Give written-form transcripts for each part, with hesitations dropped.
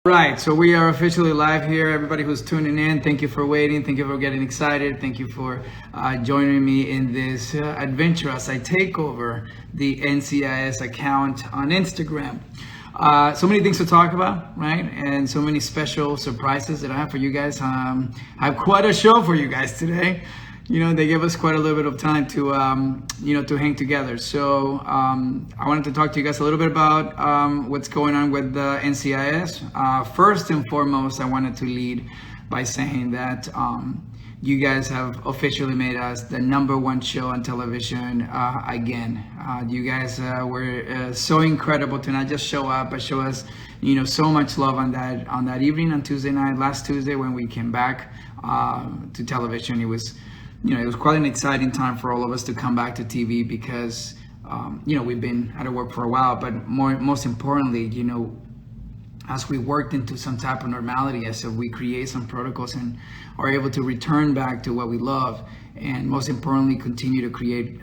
Right, so we are officially live here. Everybody who's tuning in, thank you for waiting. Thank you for getting excited. Thank you for joining me in this adventure as I take over the NCIS account on Instagram. So many things to talk about, right? And so many special surprises that I have for you guys. I have quite a show for you guys today. You know, they gave us quite a little bit of time to, to hang together. So I wanted to talk to you guys a little bit about what's going on with the NCIS. First and foremost, I wanted to lead by saying that you guys have officially made us the #1 show on television again. You guys were so incredible to not just show up, but show us, so much love on that evening on Tuesday night, last Tuesday when we came back to television. It was quite an exciting time for all of us to come back to TV because, we've been out of work for a while, but most importantly, as we worked into some type of normality, as we create some protocols and are able to return back to what we love, and most importantly, continue to create,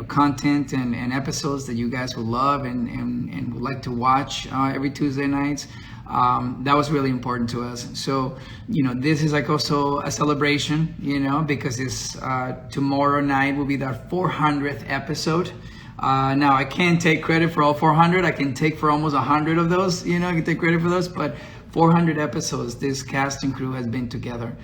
content and episodes that you guys will love and would like to watch every Tuesday nights. That was really important to us. So, this is like also a celebration, because it's tomorrow night will be the 400th episode. Now I can't take credit for all 400. I can take for almost 100 of those, I can take credit for those, but 400 episodes this cast and crew has been together.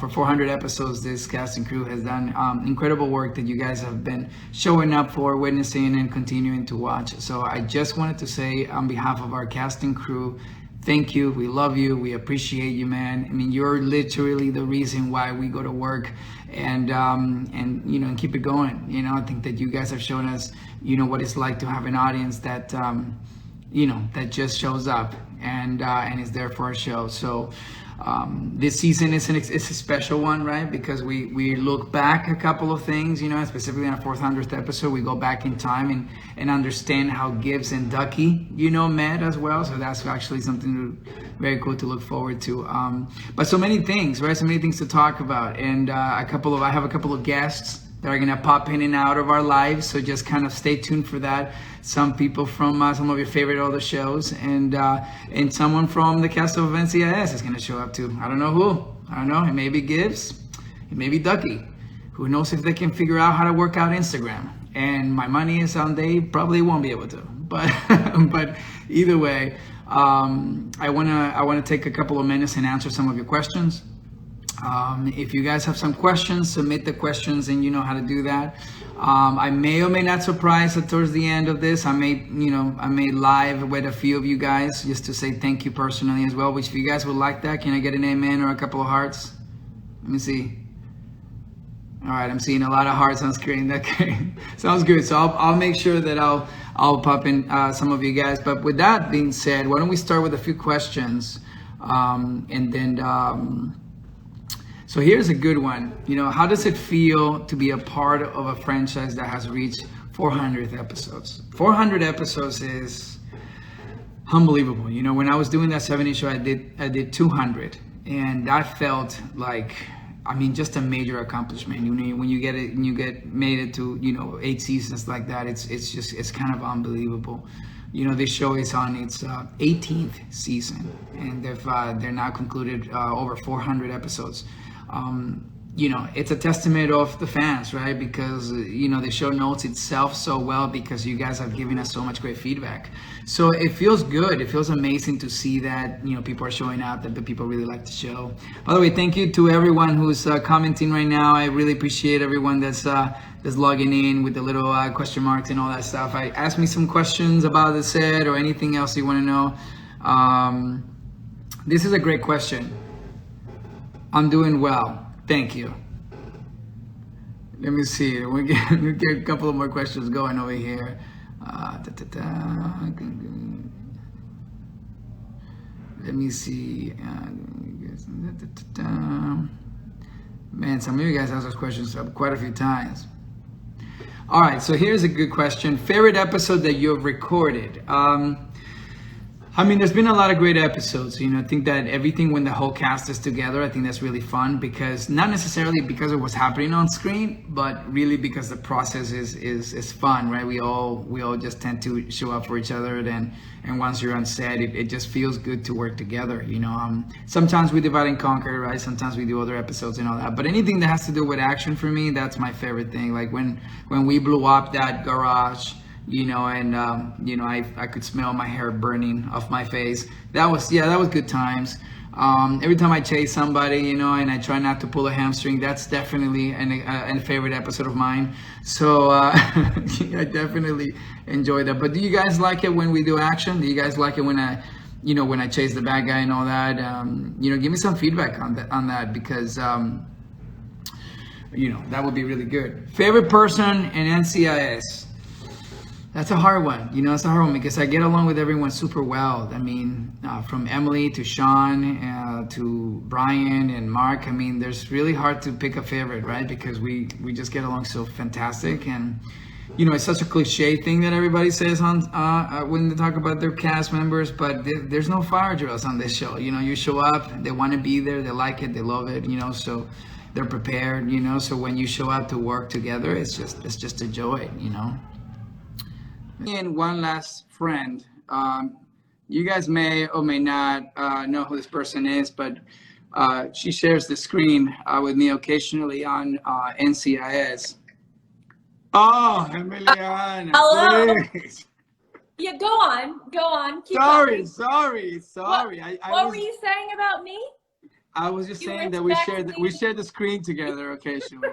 For 400 episodes, this cast and crew has done incredible work that you guys have been showing up for, witnessing, and continuing to watch. So I just wanted to say on behalf of our cast and crew, thank you. We love you. We appreciate you, man. I mean, you're literally the reason why we go to work and keep it going. I think that you guys have shown us, what it's like to have an audience that, that just shows up and is there for our show. So this season it's a special one, right? Because we look back a couple of things, specifically on our 400th episode, we go back in time and understand how Gibbs and Ducky, met as well. So that's actually something very cool to look forward to. But so many things, right? So many things to talk about. And I have a couple of guests that are gonna pop in and out of our lives. So just kind of stay tuned for that. Some people from some of your favorite other shows, and someone from the cast of NCIS is gonna show up too. I don't know who. I don't know. It may be Gibbs. It may be Ducky. Who knows if they can figure out how to work out Instagram? And my money is on they probably won't be able to. But but either way, I wanna take a couple of minutes and answer some of your questions. If you guys have some questions, submit the questions, and you know how to do that. I may or may not surprise that towards the end of this, I may live with a few of you guys just to say thank you personally as well, which if you guys would like that, can I get an amen or a couple of hearts? Let me see. All right, I'm seeing a lot of hearts on screen. Okay, sounds good. So I'll make sure that I'll pop in some of you guys. But with that being said, why don't we start with a few questions, and then. So here's a good one. How does it feel to be a part of a franchise that has reached 400 episodes? 400 episodes is unbelievable. When I was doing that 70 show, I did 200, and that felt like, just a major accomplishment. When you get made it to 8 seasons like that, it's kind of unbelievable. This show is on its 18th season, and they're now concluded over 400 episodes. It's a testament of the fans, right? Because, the show knows itself so well because you guys have given us so much great feedback. So it feels good. It feels amazing to see that, people are showing up, that the people really like the show. By the way, thank you to everyone who's commenting right now. I really appreciate everyone that's logging in with the little question marks and all that stuff. Ask me some questions about the set or anything else you want to know. This is a great question. I'm doing well. Thank you. Let me see. We get a couple of more questions going over here. Let me see. Man, some of you guys asked those questions quite a few times. All right, so here's a good question. Favorite episode that you've recorded? I mean, there's been a lot of great episodes. I think that everything when the whole cast is together, I think that's really fun because not necessarily because of what's happening on screen, but really because the process is fun, right? We all just tend to show up for each other, and once you're on set, it just feels good to work together. Sometimes we divide and conquer, right? Sometimes we do other episodes and all that, but anything that has to do with action for me, that's my favorite thing. Like when we blew up that garage. And I could smell my hair burning off my face. That was good times. Every time I chase somebody, and I try not to pull a hamstring, that's definitely a favorite episode of mine. So I definitely enjoy that. But do you guys like it when we do action? Do you guys like it when I chase the bad guy and all that? Give me some feedback on that because that would be really good. Favorite person in NCIS? That's a hard one. It's a hard one because I get along with everyone super well. I mean, from Emily to Sean to Brian and Mark. I mean, there's really hard to pick a favorite, right? Because we just get along so fantastic. And, it's such a cliche thing that everybody says on when they talk about their cast members, but there's no fire drills on this show. You show up, they want to be there, they like it, they love it, so they're prepared, so when you show up to work together, it's just a joy, And one last friend. You guys may or may not know who this person is, but she shares the screen with me occasionally on NCIS. Oh, Emiliana. Hello. Please. Yeah, go on. Keep Sorry. What were you saying about me? I was just saying that we share the screen together occasionally,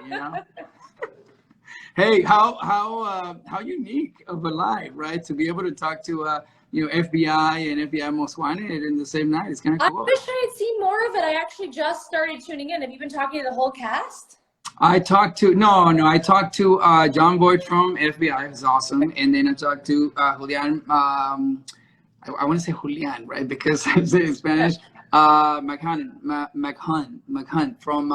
Hey, how unique of a life, right? To be able to talk to FBI and FBI Most Wanted in the same night. It's kind of cool. I wish I had seen more of it. I actually just started tuning in. Have you been talking to the whole cast? I talked to John Boyd from FBI. It's awesome. And then I talked to Julian. I want to say Julian, right? Because I say in Spanish. McHunt from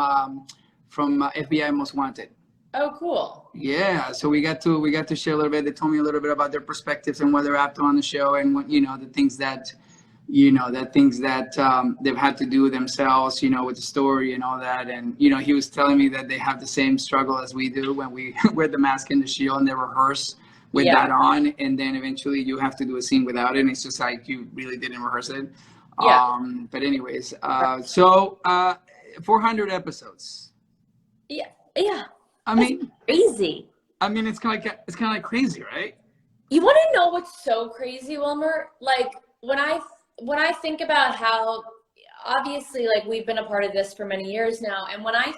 FBI Most Wanted. Oh, cool. Yeah, so we got to share a little bit. They told me a little bit about their perspectives and what they're up to on the show, and what the things that they've had to do themselves, with the story and all that. And he was telling me that they have the same struggle as we do when we wear the mask and the shield, and they rehearse with that on, and then eventually you have to do a scene without it, and it's just like you really didn't rehearse it. Yeah. But anyways, so 400 episodes. Yeah. I mean, crazy. I mean, it's kind of like crazy, right? You want to know what's so crazy, Wilmer? Like when I think about how obviously like we've been a part of this for many years now, and when I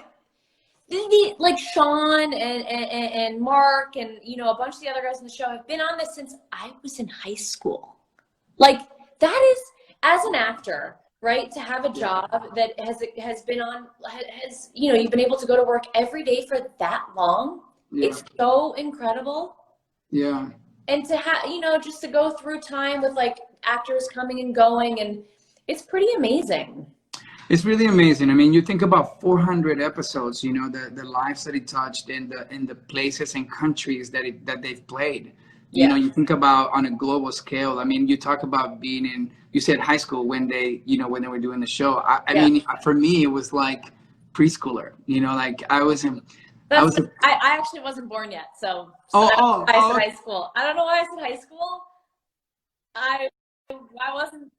like Sean and Mark and a bunch of the other guys on the show have been on this since I was in high school. Like that is, as an actor, right, to have a job that has been on, you've been able to go to work every day for that long. Yeah. It's so incredible. Yeah. And to have, just to go through time with like actors coming and going, and it's pretty amazing. It's really amazing. I mean, you think about 400 episodes, the lives that it touched and the places and countries that they've played. Yeah. You think about on a global scale. I mean, you talk about being in, you said high school when they were doing the show. I mean, for me, it was like preschooler, like I actually wasn't born yet. So I said high school. I don't know why I said high school. I wasn't.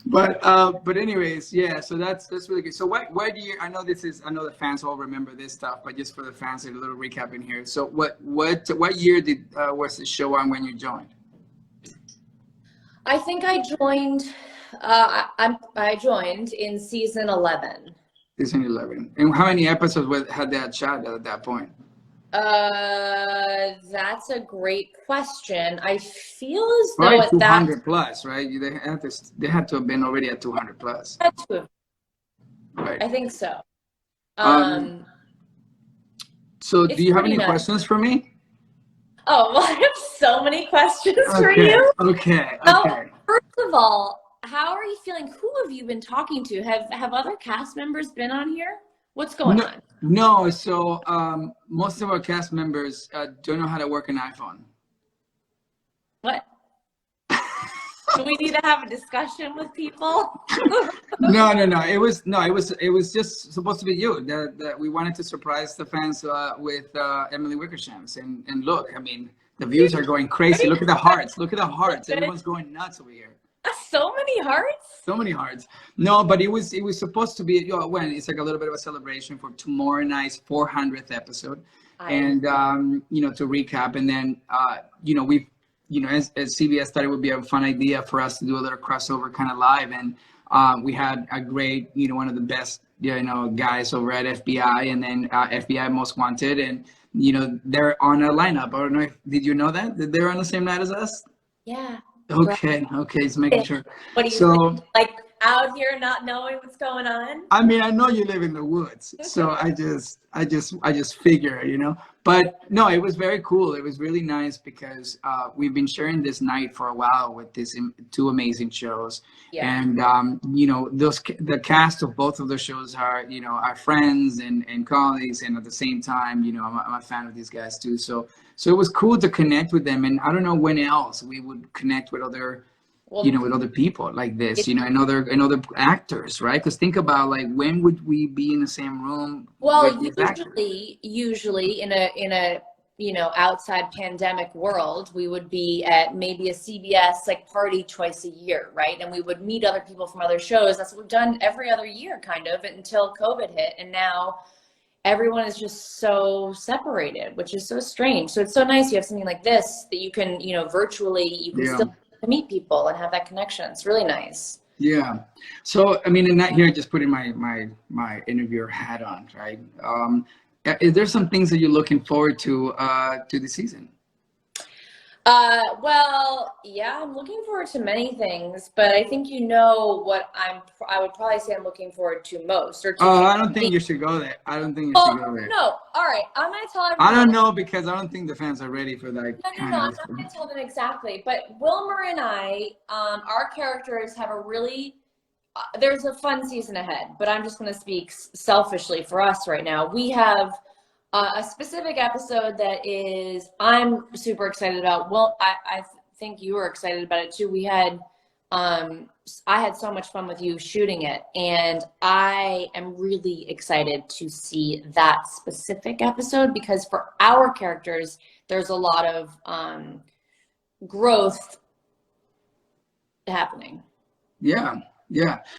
But anyways, yeah. So that's really good. So what year? I know the fans all remember this stuff, but just for the fans, a little recap in here. So what year was the show on when you joined? I think I joined. I joined in season 11. Season 11. And how many episodes had that shot at that point? That's a great question. I feel as though right, at 200 plus, right? They had to have been already at 200 plus. Right. I think so. So do you have any questions for me? Oh, well, I have so many questions for you. Okay. So, first of all, how are you feeling? Who have you been talking to? Have other cast members been on here? What's going on? No, so most of our cast members don't know how to work an iPhone. What? Do we need to have a discussion with people? No. It was just supposed to be you. That we wanted to surprise the fans with Emily Wickersham's, and look, I mean, the views are going crazy. Look at the hearts. Look at the hearts. Everyone's going nuts over here. So many hearts. So many hearts. No, but it was supposed to be, you know, when it's like a little bit of a celebration for tomorrow night's 400th episode, and you know, to recap, and then you know, we've, you know, as CBS thought it would be a fun idea for us to do a little crossover kind of live, and we had a great, you know, one of the best, you know, guys over at FBI, and then FBI Most Wanted, and you know, they're on a lineup. I don't know if, did you know that they're on the same night as us? Yeah. Okay, just making sure. What do you think? Like out here not knowing what's going on? I mean, I know you live in the woods, so I just figure, you know. But no, it was very cool. It was really nice because we've been sharing this night for a while with these two amazing shows, and you know, the cast of both of the shows are, you know, our friends and colleagues, and at the same time, you know, I'm a fan of these guys too. So it was cool to connect with them, and I don't know when else we would connect with other. You know, with other people like this, you know, and other actors, right? Because think about, like, when would we be in the same room? Well, usually in a you know, outside pandemic world, we would be at maybe a CBS like party twice a year, right? And we would meet other people from other shows. That's what we've done every other year, kind of, until COVID hit, and now everyone is just so separated, which is so strange. So it's so nice you have something like this that you can, you know, virtually, you can still to meet people and have that connection. It's really nice. Yeah. So I mean, and not here, just putting my interviewer hat on, right? Is there some things that you're looking forward to the season? Well, yeah, I'm looking forward to many things, but I think you know what I would probably say I'm looking forward to most. I don't think you should go there. I don't think you should go there. No, all right, I'm gonna tell everyone. I don't know, because I don't think the fans are ready for that. No, I'm not gonna tell them exactly, but Wilmer and I, our characters have a really, there's a fun season ahead, but I'm just gonna speak selfishly for us right now. We have a specific episode that is, I'm super excited about. Well, I think you were excited about it too. We had, I had so much fun with you shooting it, and I am really excited to see that specific episode, because for our characters, there's a lot of growth happening. Yeah.